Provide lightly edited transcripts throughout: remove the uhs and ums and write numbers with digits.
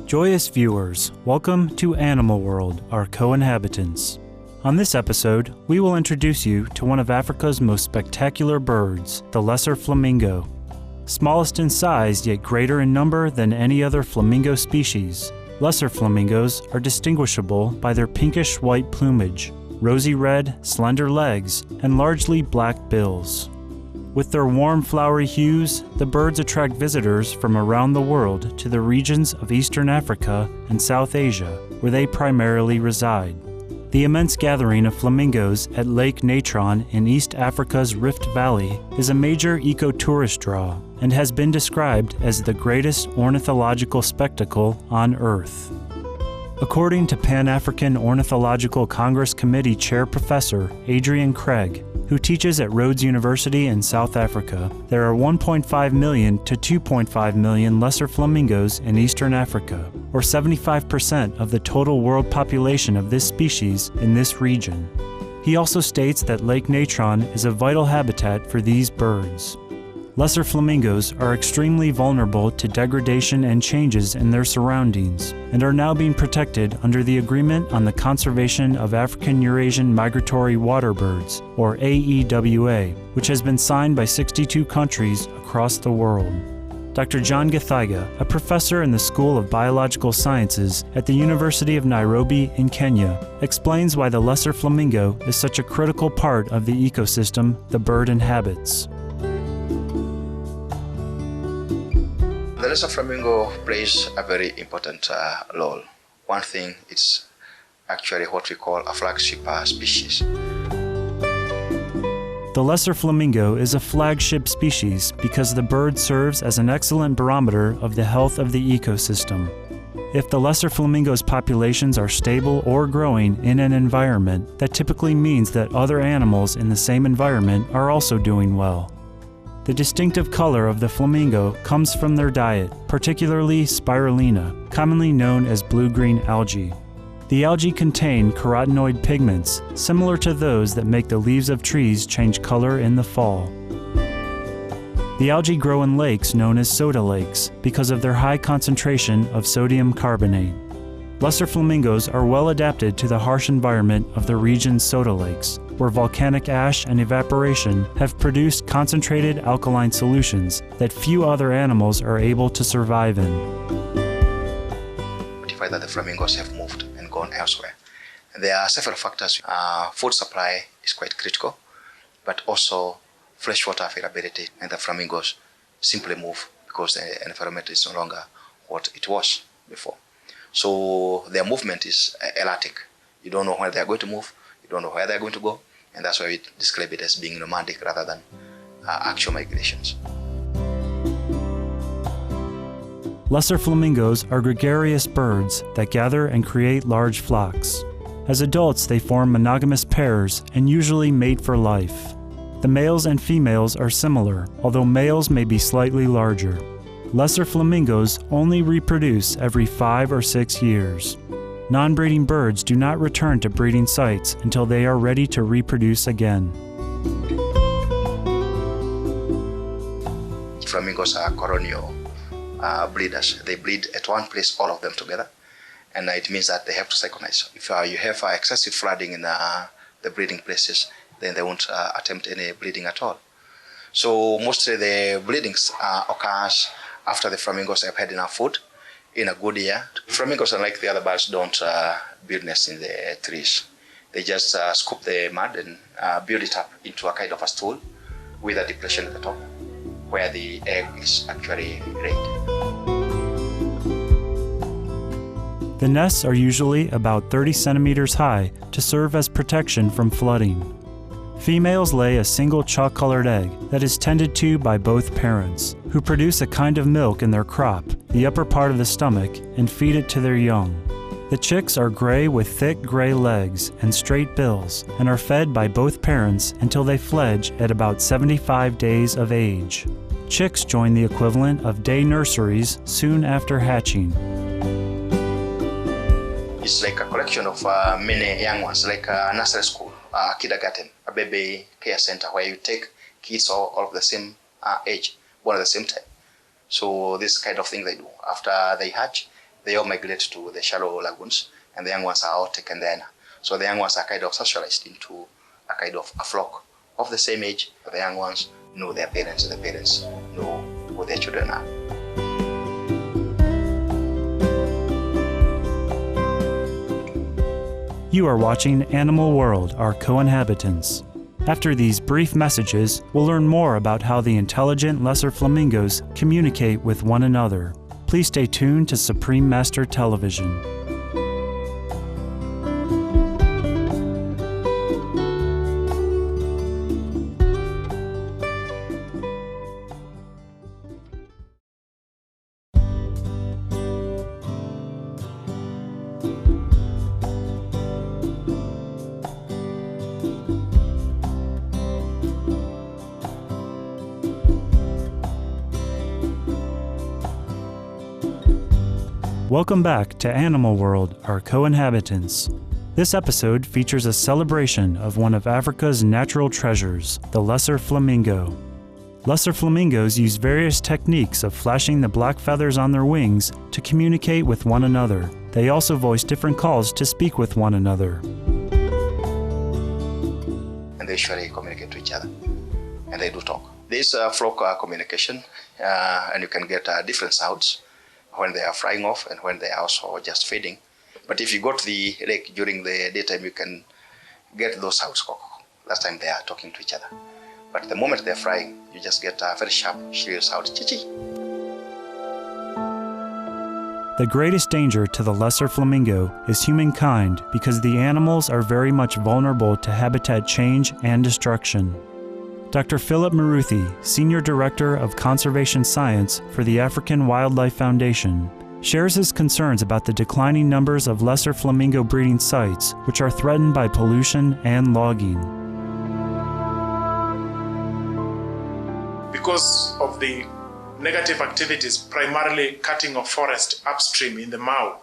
Joyous viewers, welcome to Animal World, our co-inhabitants. On this episode, we will introduce you to one of Africa's most spectacular birds, the Lesser Flamingo. Smallest in size, yet greater in number than any other flamingo species, lesser flamingos are distinguishable by their pinkish-white plumage, rosy red, slender legs, and largely black bills. With their warm flowery hues, the birds attract visitors from around the world to the regions of Eastern Africa and South Asia, where they primarily reside. The immense gathering of flamingos at Lake Natron in East Africa's Rift Valley is a major eco-tourist draw and has been described as the greatest ornithological spectacle on Earth. According to Pan-African Ornithological Congress Committee Chair Professor Adrian Craig, who teaches at Rhodes University in South Africa, there are 1.5 million to 2.5 million lesser flamingos in Eastern Africa, or 75% of the total world population of this species in this region. He also states that Lake Natron is a vital habitat for these birds. Lesser flamingos are extremely vulnerable to degradation and changes in their surroundings, and are now being protected under the Agreement on the Conservation of African Eurasian Migratory Water Birds, or AEWA, which has been signed by 62 countries across the world. Dr. John Githaiga, a professor in the School of Biological Sciences at the University of Nairobi in Kenya, explains why the lesser flamingo is such a critical part of the ecosystem the bird inhabits. The lesser flamingo plays a very important role. One thing, it's actually what we call a flagship species. The lesser flamingo is a flagship species because the bird serves as an excellent barometer of the health of the ecosystem. If the lesser flamingo's populations are stable or growing in an environment, that typically means that other animals in the same environment are also doing well. The distinctive color of the flamingo comes from their diet, particularly spirulina, commonly known as blue-green algae. The algae contain carotenoid pigments, similar to those that make the leaves of trees change color in the fall. The algae grow in lakes known as soda lakes because of their high concentration of sodium carbonate. Lesser flamingos are well adapted to the harsh environment of the region's soda lakes, where volcanic ash and evaporation have produced concentrated alkaline solutions that few other animals are able to survive in. Notify that the flamingos have moved and gone elsewhere. And there are several factors. Food supply is quite critical, but also freshwater availability, and the flamingos simply move because the environment is no longer what it was before. So their movement is erratic. You don't know where they're going to move, you don't know where they're going to go, and that's why we describe it as being nomadic rather than actual migrations. Lesser flamingos are gregarious birds that gather and create large flocks. As adults, they form monogamous pairs and usually mate for life. The males and females are similar, although males may be slightly larger. Lesser flamingos only reproduce every 5 or 6 years. Non-breeding birds do not return to breeding sites until they are ready to reproduce again. Flamingos are colonial breeders. They breed at one place, all of them together, and it means that they have to synchronize. If you have excessive flooding in the breeding places, then they won't attempt any breeding at all. So mostly the breeding occurs after the flamingos have had enough food in a good year. Flamingos, unlike the other birds, don't build nests in the trees. They just scoop the mud and build it up into a kind of a stool with a depression at the top where the egg is actually laid. The nests are usually about 30 centimeters high to serve as protection from flooding. Females lay a single chalk-colored egg that is tended to by both parents, who produce a kind of milk in their crop, the upper part of the stomach, and feed it to their young. The chicks are gray with thick gray legs and straight bills and are fed by both parents until they fledge at about 75 days of age. Chicks join the equivalent of day nurseries soon after hatching. It's like a collection of many young ones, like a nursery school, a kindergarten, a baby care center where you take kids all of the same age, born at the same time. So this kind of thing they do. After they hatch, they all migrate to the shallow lagoons, and the young ones are all taken there. So the young ones are kind of socialized into a kind of a flock of the same age. The young ones know their parents, and the parents know who their children are. You are watching Animal World, our co-inhabitants. After these brief messages, we'll learn more about how the intelligent lesser flamingos communicate with one another. Please stay tuned to Supreme Master Television. Welcome back to Animal World, our co-inhabitants. This episode features a celebration of one of Africa's natural treasures, the lesser flamingo. Lesser flamingos use various techniques of flashing the black feathers on their wings to communicate with one another. They also voice different calls to speak with one another. And they usually communicate to each other, and they do talk. This flock communication, and you can get different sounds when they are flying off and when they are also just feeding. But if you go to the lake during the daytime, you can get those sounds. Last time they are talking to each other. But the moment they're flying, you just get a very sharp, shrill sound. Chi-chi. The greatest danger to the lesser flamingo is humankind because the animals are very much vulnerable to habitat change and destruction. Dr. Philip Maruthi, Senior Director of Conservation Science for the African Wildlife Foundation, shares his concerns about the declining numbers of lesser flamingo breeding sites, which are threatened by pollution and logging. Because of the negative activities, primarily cutting of forest upstream in the Mau,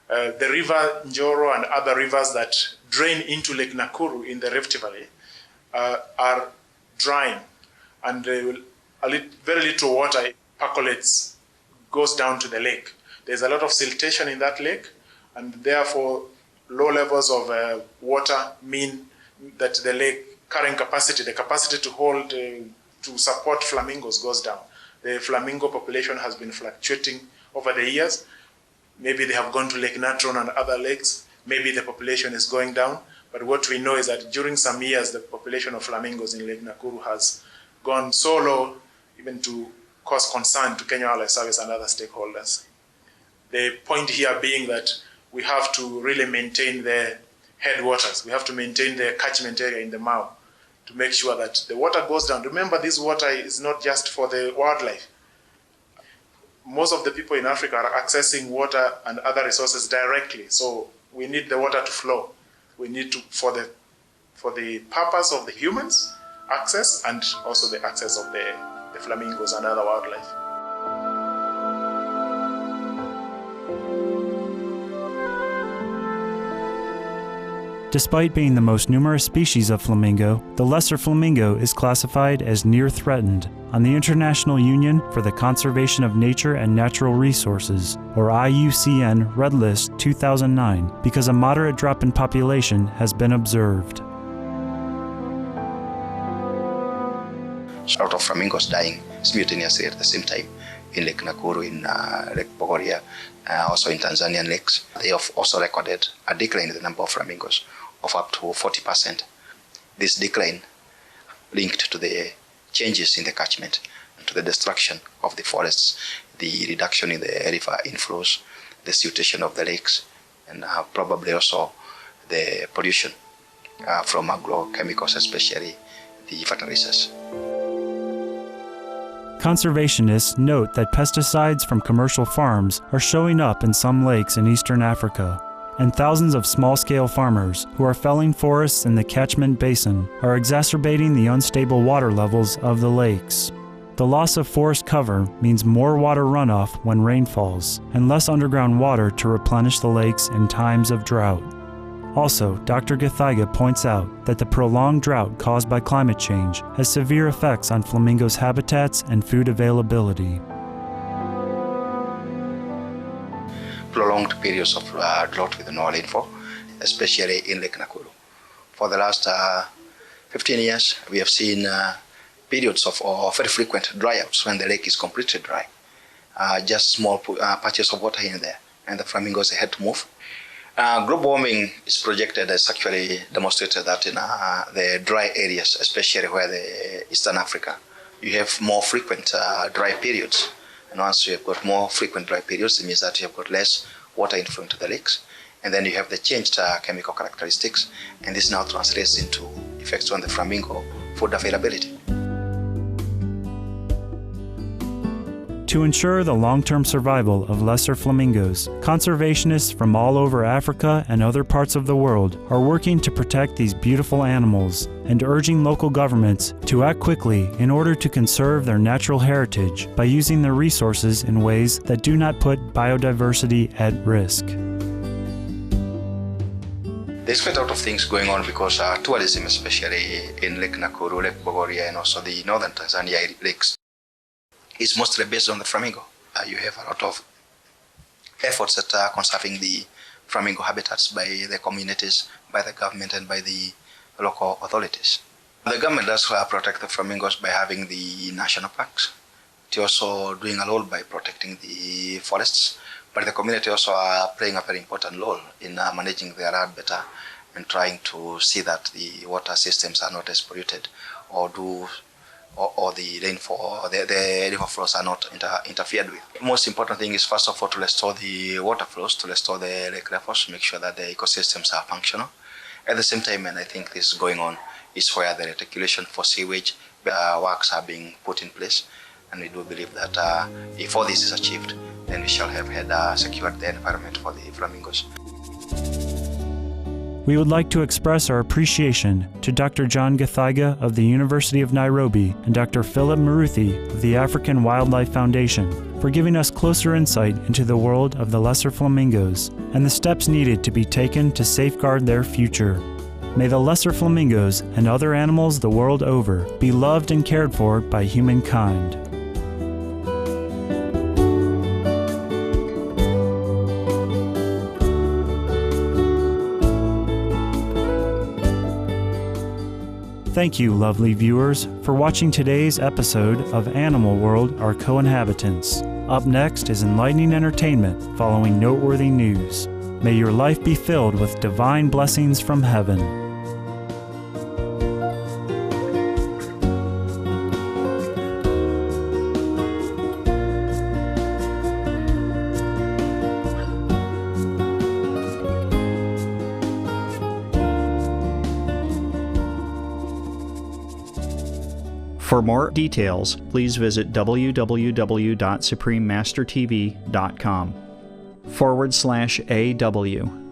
the river Njoro and other rivers that drain into Lake Nakuru in the Rift Valley are drying, and very little water percolates, goes down to the lake. There's a lot of siltation in that lake, and therefore low levels of water mean that the lake carrying capacity, the capacity to hold, to support flamingos goes down. The flamingo population has been fluctuating over the years. Maybe they have gone to Lake Natron and other lakes. Maybe the population is going down. But what we know is that during some years, the population of flamingos in Lake Nakuru has gone so low, even to cause concern to Kenya Wildlife Service and other stakeholders. The point here being that we have to really maintain the headwaters. We have to maintain the catchment area in the Mau to make sure that the water goes down. Remember, this water is not just for the wildlife. Most of the people in Africa are accessing water and other resources directly, so we need the water to flow. We need to, for the purpose of the humans, access, and also the access of the flamingos and other wildlife. Despite being the most numerous species of flamingo, the lesser flamingo is classified as near threatened on the International Union for the Conservation of Nature and Natural Resources, or IUCN Red List 2009, because a moderate drop in population has been observed. A lot of flamingos dying simultaneously at the same time in Lake Nakuru, in Lake Bogoria, also in Tanzanian lakes. They have also recorded a decline in the number of flamingos of up to 40%. This decline linked to the changes in the catchment, to the destruction of the forests, the reduction in the river inflows, the siltation of the lakes, and probably also the pollution from agrochemicals, especially the fertilizers. Conservationists note that pesticides from commercial farms are showing up in some lakes in eastern Africa, and thousands of small-scale farmers who are felling forests in the catchment basin are exacerbating the unstable water levels of the lakes. The loss of forest cover means more water runoff when rain falls, and less underground water to replenish the lakes in times of drought. Also, Dr. Gathaiga points out that the prolonged drought caused by climate change has severe effects on flamingos' habitats and food availability. prolonged periods of drought with no rainfall, especially in Lake Nakuru. For the last 15 years, we have seen periods of very frequent dryouts when the lake is completely dry. Just small patches of water here and there, and the flamingos had to move. Global warming is projected as actually demonstrated that in the dry areas, especially where the Eastern Africa, you have more frequent dry periods. And once you have got more frequent dry periods, it means that you have got less water inflow into the lakes. And then you have the changed chemical characteristics, and this now translates into effects on the flamingo food availability. To ensure the long-term survival of lesser flamingos, conservationists from all over Africa and other parts of the world are working to protect these beautiful animals and urging local governments to act quickly in order to conserve their natural heritage by using their resources in ways that do not put biodiversity at risk. There's quite a lot of things going on because tourism, especially in Lake Nakuru, Lake Bogoria, and also the northern Tanzania lakes, is mostly based on the flamingo. You have a lot of efforts at conserving the flamingo habitats by the communities, by the government, and by the local authorities. The government does protect the flamingos by having the national parks. It's also doing a lot by protecting the forests, but the community also are playing a very important role in managing their habitat and trying to see that the water systems are not as polluted or the rainfall or the river flows are not interfered with. The most important thing is, first of all, to restore the water flows, to restore the lake levels, make sure that the ecosystems are functional. At the same time, and I think this is going on, is where the reticulation for sewage works are being put in place. And we do believe that if all this is achieved, then we shall have had secured the environment for the flamingos. We would like to express our appreciation to Dr. John Gathaiga of the University of Nairobi and Dr. Philip Maruthi of the African Wildlife Foundation for giving us closer insight into the world of the lesser flamingos and the steps needed to be taken to safeguard their future. May the lesser flamingos and other animals the world over be loved and cared for by humankind. Thank you, lovely viewers, for watching today's episode of Animal World, Our Co-Inhabitants. Up next is enlightening entertainment following noteworthy news. May your life be filled with divine blessings from heaven. For more details, please visit www.suprememastertv.com/AW.